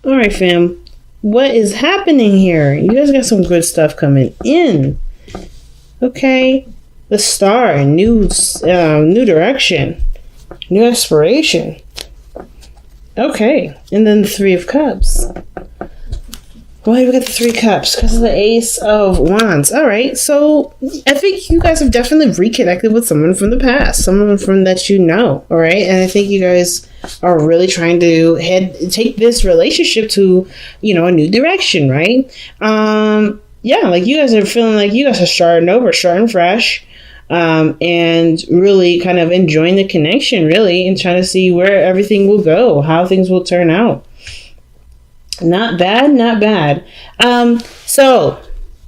All right, fam. What is happening here? You guys got some good stuff coming in. Okay. The Star, new direction, new aspiration. Okay. And then the Three of Cups. Why do we got the Three Cups? Because of the Ace of Wands. All right. So I think you guys have definitely reconnected with someone from the past, someone from that you know. All right. And I think you guys are really trying to take this relationship to, a new direction, right? Yeah, like you guys are feeling like you guys are starting fresh. And really kind of enjoying the connection, really, and trying to see where everything will go, how things will turn out. Not bad, not bad. So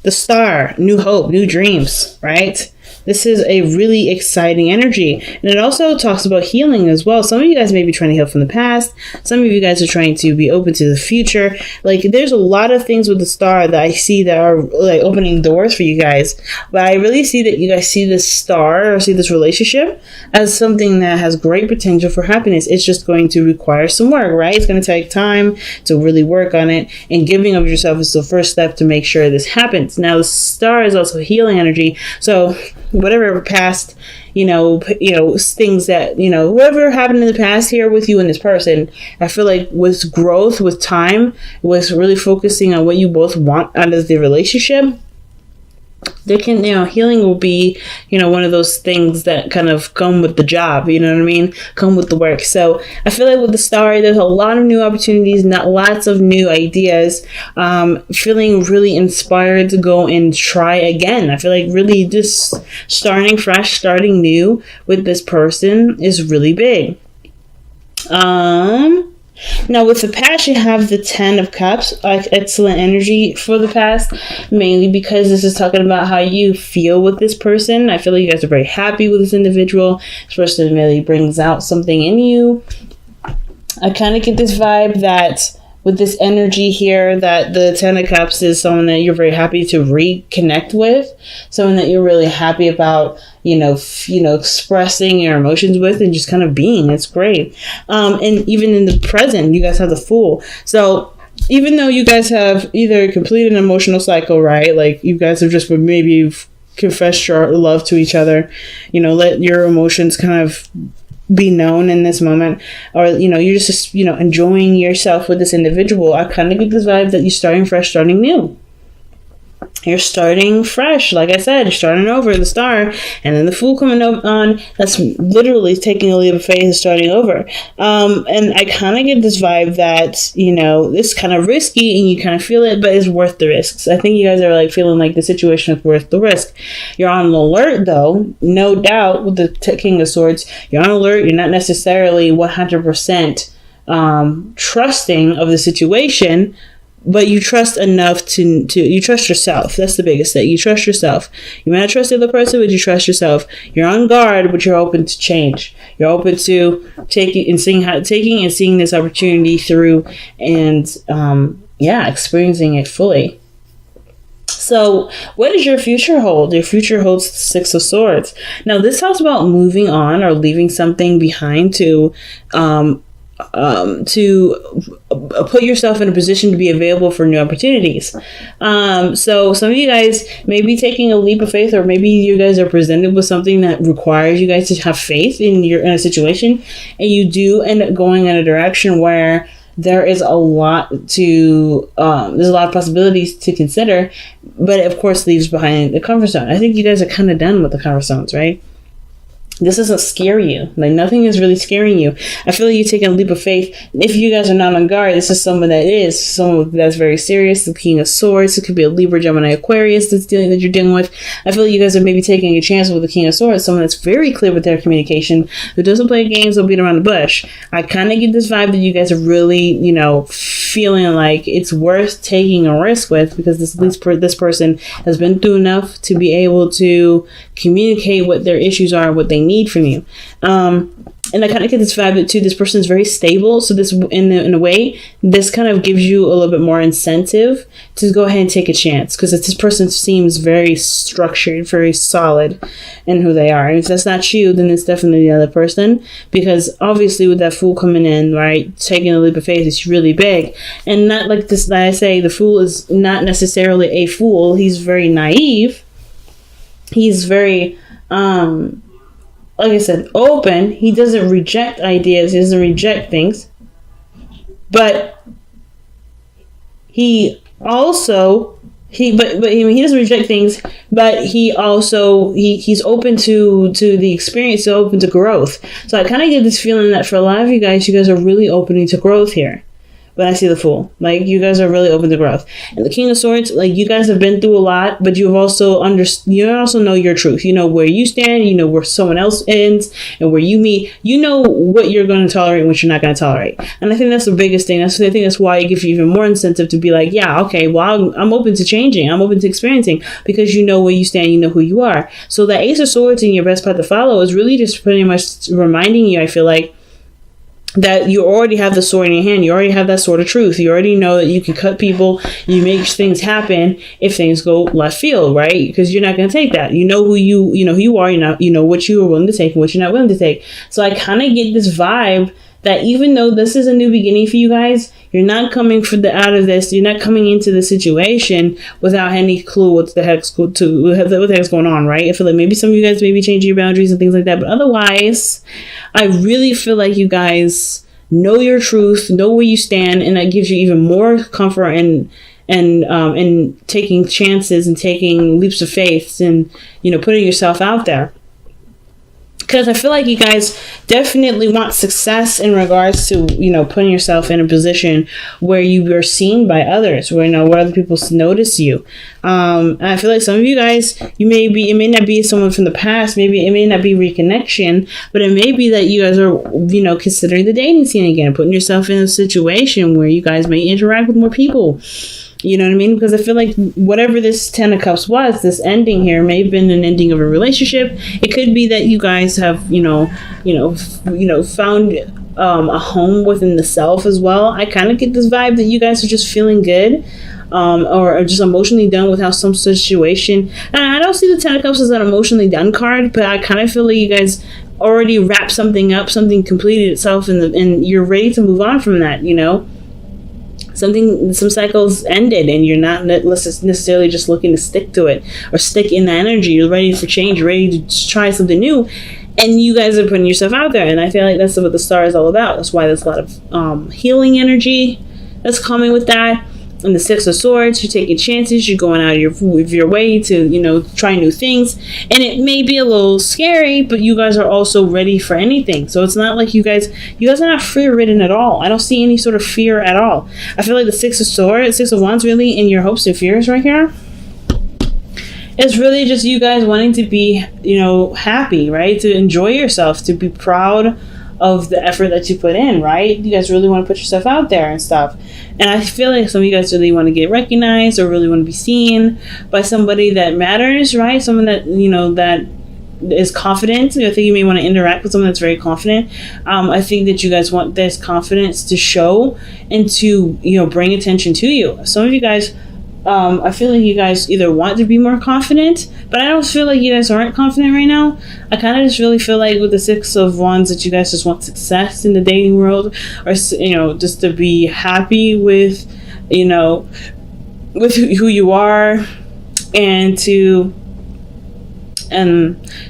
the Star, new hope, new dreams, right? This is a really exciting energy. And it also talks about healing as well. Some of you guys may be trying to heal from the past. Some of you guys are trying to be open to the future. Like, there's a lot of things with the Star that I see that are like opening doors for you guys. But I really see that you guys see this Star or see this relationship as something that has great potential for happiness. It's just going to require some work, right? It's going to take time to really work on it. And giving of yourself is the first step to make sure this happens. Now, the Star is also healing energy. So whatever past, things that, whatever happened in the past here with you and this person, I feel like with growth, with time, with really focusing on what you both want out of the relationship, healing will be, one of those things that kind of come with the job, you know what I mean? Come with the work. So I feel like with the Star, there's a lot of new opportunities, lots of new ideas, feeling really inspired to go and try again. I feel like really just starting fresh, starting new with this person is really big. Now, with the past, you have the 10 of Cups, like excellent energy for the past, mainly because this is talking about how you feel with this person. I feel like you guys are very happy with this individual. This person really brings out something in you. I kind of get this vibe that with this energy here, that the 10 of Cups is someone that you're very happy to reconnect with, someone that you're really happy about, expressing your emotions with and just kind of being. It's great. And even in the present, you guys have the Fool. So even though you guys have either completed an emotional cycle, right? Like you guys have just maybe confessed your love to each other, let your emotions kind of be known in this moment, or you're just enjoying yourself with this individual. I kind of get this vibe that you're starting fresh, starting new. You're starting fresh, like I said, you're starting over, the Star, and then the Fool coming on. That's literally taking a leap of faith and starting over. And I kind of get this vibe that this kind of risky, and you kind of feel it, but it's worth the risks. I think you guys are like feeling like the situation is worth the risk. You're on alert, though, no doubt. With the King of Swords, you're on alert. You're not necessarily 100% trusting of the situation. But you trust enough to you trust yourself. That's the biggest thing. You trust yourself. You might not trust the other person, but you trust yourself. You're on guard, but you're open to change. You're open to taking and seeing this opportunity through, and experiencing it fully. So what does your future hold? Your future holds the Six of Swords. Now, this talks about moving on or leaving something behind to put yourself in a position to be available for new opportunities. So some of you guys may be taking a leap of faith, or maybe you guys are presented with something that requires you guys to have faith in a situation, and you do end up going in a direction where there's a lot of possibilities to consider, but it of course leaves behind the comfort zone. I think you guys are kind of done with the comfort zones, right? This doesn't scare you. Like, nothing is really scaring you. I feel like you're taking a leap of faith. If you guys are not on guard, this is someone that's very serious. The King of Swords. It could be a Libra, Gemini, Aquarius that you're dealing with. I feel like you guys are maybe taking a chance with the King of Swords. Someone that's very clear with their communication, who doesn't play games or beat around the bush. I kind of get this vibe that you guys are really, feeling like it's worth taking a risk with, because this person has been through enough to be able to communicate what their issues are, what they need from you. And I kind of get this vibe that too, this person's very stable. So this, in a way, this kind of gives you a little bit more incentive to go ahead and take a chance, because this person seems very structured, very solid in who they are. And if that's not you, then it's definitely the other person, because obviously with that Fool coming in, right, taking a leap of faith is really big. And not like this, like I say, the Fool is not necessarily a fool. He's very naive. He's very, like I said, open. He doesn't reject ideas. He doesn't reject things. But he also, he doesn't reject things, but he also, he's open to the experience, so open to growth. So I kind of get this feeling that for a lot of you guys are really opening to growth here. When I see the Fool, like, you guys are really open to growth. And the King of Swords, like, you guys have been through a lot, but you also know your truth. You know where you stand, you know where someone else ends, and where you meet. You know what you're going to tolerate and what you're not going to tolerate. And I think that's the biggest thing. I think that's why it gives you even more incentive to be like, yeah, okay, well, I'm open to changing. I'm open to experiencing, because you know where you stand, you know who you are. So the Ace of Swords in your best path to follow is really just pretty much reminding you, I feel like, that you already have the sword in your hand. You already have that sword of truth. You already know that you can cut people. You make things happen if things go left field, right? Because you're not going to take that. You know who you are. You know what you are willing to take and what you're not willing to take. So I kind of get this vibe that even though this is a new beginning for you guys, you're not coming out of this. You're not coming into the situation without any clue what the heck's going on, right? I feel like maybe some of you guys may be changing your boundaries and things like that, but otherwise, I really feel like you guys know your truth, know where you stand, and that gives you even more comfort and taking chances and taking leaps of faith and putting yourself out there. Because I feel like you guys definitely want success in regards to, putting yourself in a position where you are seen by others, where other people notice you. And I feel like some of you guys, it may not be someone from the past, maybe it may not be reconnection, but it may be that you guys are, considering the dating scene again, putting yourself in a situation where you guys may interact with more people. You know what I mean? Because I feel like whatever this 10 of Cups was, this ending here may have been an ending of a relationship. It could be that you guys have, found a home within the self as well. I kind of get this vibe that you guys are just feeling good, or just emotionally done with how some situation. And I don't see the 10 of Cups as an emotionally done card, but I kind of feel like you guys already wrapped something up, something completed itself, and you're ready to move on from that. Some cycles ended, and you're not necessarily just looking to stick to it or stick in the energy. You're ready for change, you're ready to try something new, and you guys are putting yourself out there. And I feel like that's what the star is all about. That's why there's a lot of healing energy that's coming with that. And the Six of Swords, you're taking chances, you're going out of your way to, try new things. And it may be a little scary, but you guys are also ready for anything. So it's not like you guys are not fear-ridden at all. I don't see any sort of fear at all. I feel like the Six of Swords, Six of Wands, really, in your hopes and fears right here, it's really just you guys wanting to be, happy, right? To enjoy yourself, to be proud of the effort that you put in, right? You guys really want to put yourself out there and stuff. And I feel like some of you guys really want to get recognized or really want to be seen by somebody that matters, right? Someone that, that is confident. I think you may want to interact with someone that's very confident. I think that you guys want this confidence to show and to, bring attention to you. Some of you guys, I feel like you guys either want to be more confident, but I don't feel like you guys aren't confident right now. I kind of just really feel like with the Six of Wands that you guys just want success in the dating world, or, just to be happy with, with who you are, and to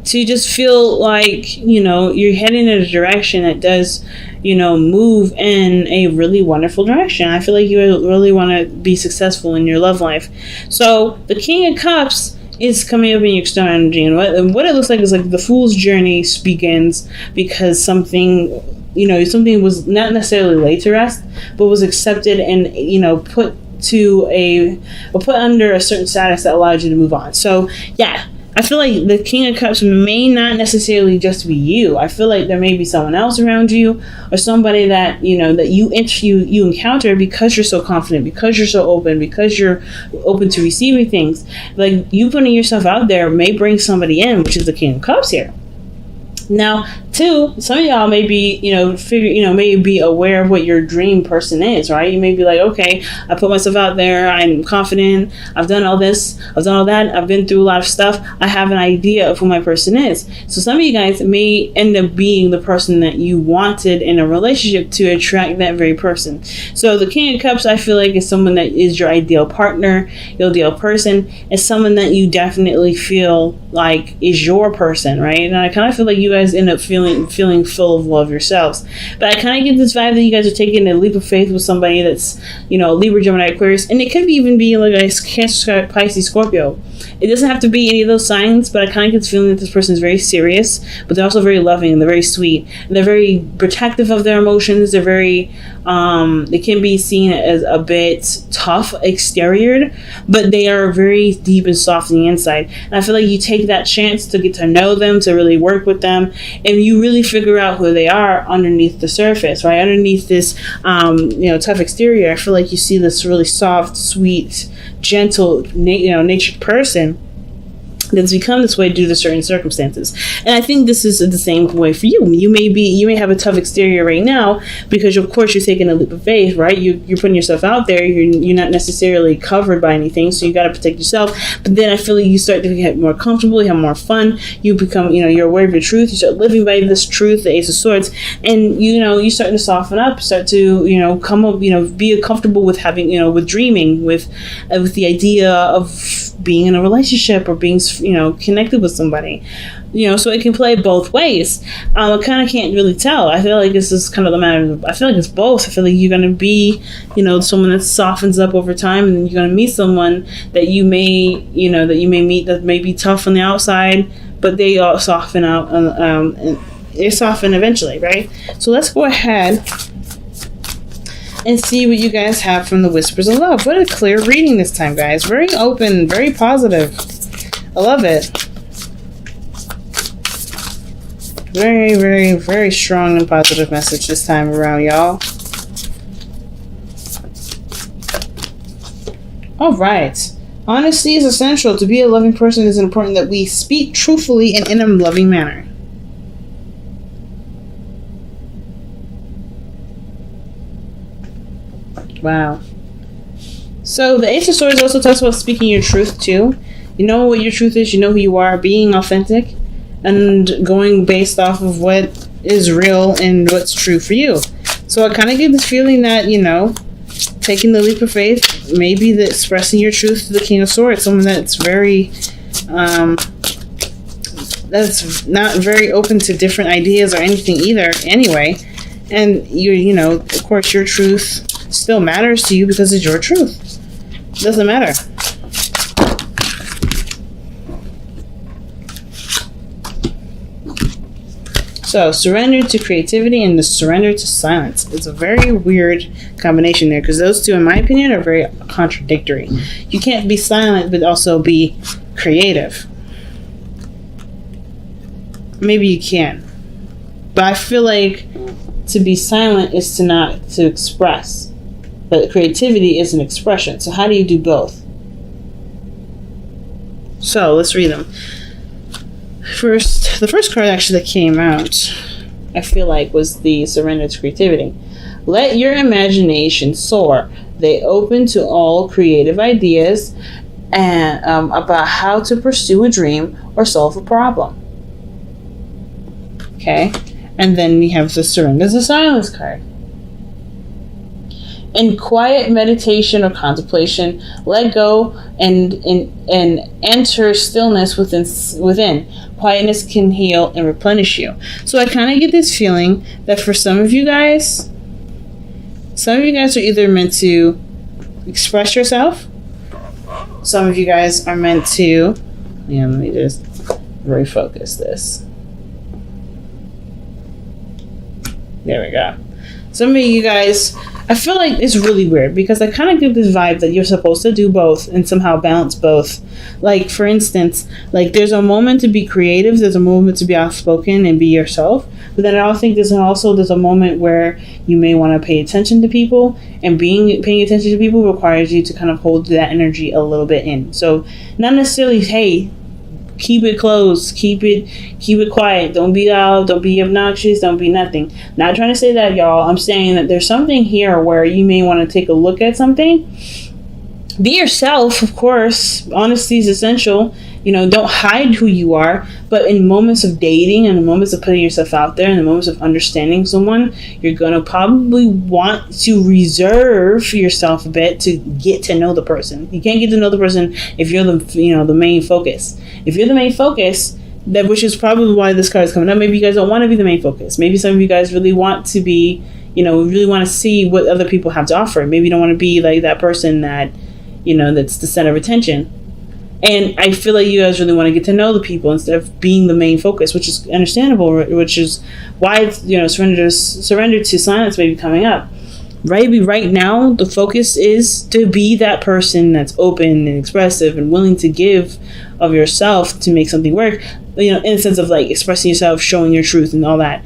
just feel like, you're heading in a direction that does, move in a really wonderful direction. I feel like you really want to be successful in your love life. So the King of Cups is coming up in your external energy, and what it looks like is like the Fool's journey begins because something was not necessarily laid to rest, but was accepted and, put under a certain status that allowed you to move on. So yeah, I feel like the King of Cups may not necessarily just be you. I feel like there may be someone else around you, or somebody that that you encounter because you're so confident, because you're so open, because you're open to receiving things. Like, you putting yourself out there may bring somebody in, which is the King of Cups here. Now, Two, some of y'all may be, may be aware of what your dream person is, right? You may be like, okay, I put myself out there, I'm confident, I've done all this, I've done all that, I've been through a lot of stuff, I have an idea of who my person is. So some of you guys may end up being the person that you wanted in a relationship to attract that very person. So the King of Cups, I feel like, is someone that is your ideal partner, your ideal person, is someone that you definitely feel like is your person, right? And I kind of feel like you guys end up feeling full of love yourselves. But I kind of get this vibe that you guys are taking a leap of faith with somebody that's, Libra, Gemini, Aquarius, and it could even be like a Cancer, Pisces, Scorpio. It doesn't have to be any of those signs, but I kind of get this feeling that this person is very serious, but they're also very loving, and they're very sweet, and they're very protective of their emotions. They're very, they can be seen as a bit tough exterior, but they are very deep and soft on the inside. And I feel like you take that chance to get to know them, to really work with them, and you really figure out who they are underneath the surface, right? Underneath this, tough exterior, I feel like you see this really soft, sweet, gentle, natured person that's become this way due to certain circumstances. And I think this is the same way for you. You may have a tough exterior right now because, of course, you're taking a leap of faith, right? You're putting yourself out there. You're not necessarily covered by anything, so you got to protect yourself. But then I feel like you start to get more comfortable, you have more fun. You become, you're aware of your truth. You start living by this truth, the Ace of Swords, and you start to soften up, start to come up, be comfortable with having, with dreaming, with the idea of being in a relationship or being connected with somebody, so it can play both ways. I kind of can't really tell. I feel like this is kind of the matter. I feel like it's both. I feel like you're going to be, someone that softens up over time, and then you're going to meet someone that you may meet that may be tough on the outside, but they all soften out, and they soften eventually, right? So let's go ahead and see what you guys have from the Whispers of Love. What a clear reading this time, guys. Very open, very positive. I love it. Very, very, very strong and positive message this time around, y'all. All right. Honesty is essential. To be a loving person, it is important that we speak truthfully and in a loving manner. Wow. So the Ace of Swords also talks about speaking your truth too. You know what your truth is, you know who you are, being authentic, and going based off of what is real and what's true for you. So I kind of get this feeling that, taking the leap of faith, maybe the expressing your truth to the King of Swords, someone that's very, that's not very open to different ideas or anything either anyway. And of course, your truth still matters to you because it's your truth. It doesn't matter. So, surrender to creativity and the surrender to silence. It's a very weird combination there because those two, in my opinion, are very contradictory. You can't be silent but also be creative. Maybe you can. But I feel like to be silent is to express. But creativity is an expression. So how do you do both? So let's read them. The first card actually that came out, I feel like, was the surrender to creativity. Let your imagination soar. They open to all creative ideas and about how to pursue a dream or solve a problem. Okay, and then we have the surrender to silence card. In quiet meditation or contemplation, let go and enter stillness within. Quietness can heal and replenish you. So I kind of get this feeling that for some of you guys are either meant to express yourself. Some of you guys are meant to, let me just refocus this. There we go. Some of you guys, I feel like it's really weird because I kind of get this vibe that you're supposed to do both and somehow balance both. Like, for instance, like there's a moment to be creative, there's a moment to be outspoken and be yourself. But then I also think there's a moment where you may want to pay attention to people, and paying attention to people requires you to kind of hold that energy a little bit in. So not necessarily, hey, Keep it closed. Keep it quiet. Don't be loud. Don't be obnoxious. Don't be nothing. Not trying to say that, y'all. I'm saying that there's something here where you may want to take a look at something. Be yourself, of course. Honesty is essential. Don't hide who you are. But in moments of dating and in moments of putting yourself out there and in moments of understanding someone, you're going to probably want to reserve yourself a bit to get to know the person. You can't get to know the person if you're the main focus. If you're the main focus, which is probably why this card is coming up. Maybe you guys don't want to be the main focus. Maybe some of you guys really want to be, really want to see what other people have to offer. Maybe you don't want to be like that person that, that's the center of attention. And I feel like you guys really want to get to know the people instead of being the main focus, which is understandable, which is why, surrender to silence may be coming up. Right now, the focus is to be that person that's open and expressive and willing to give of yourself to make something work, in the sense of like expressing yourself, showing your truth and all that.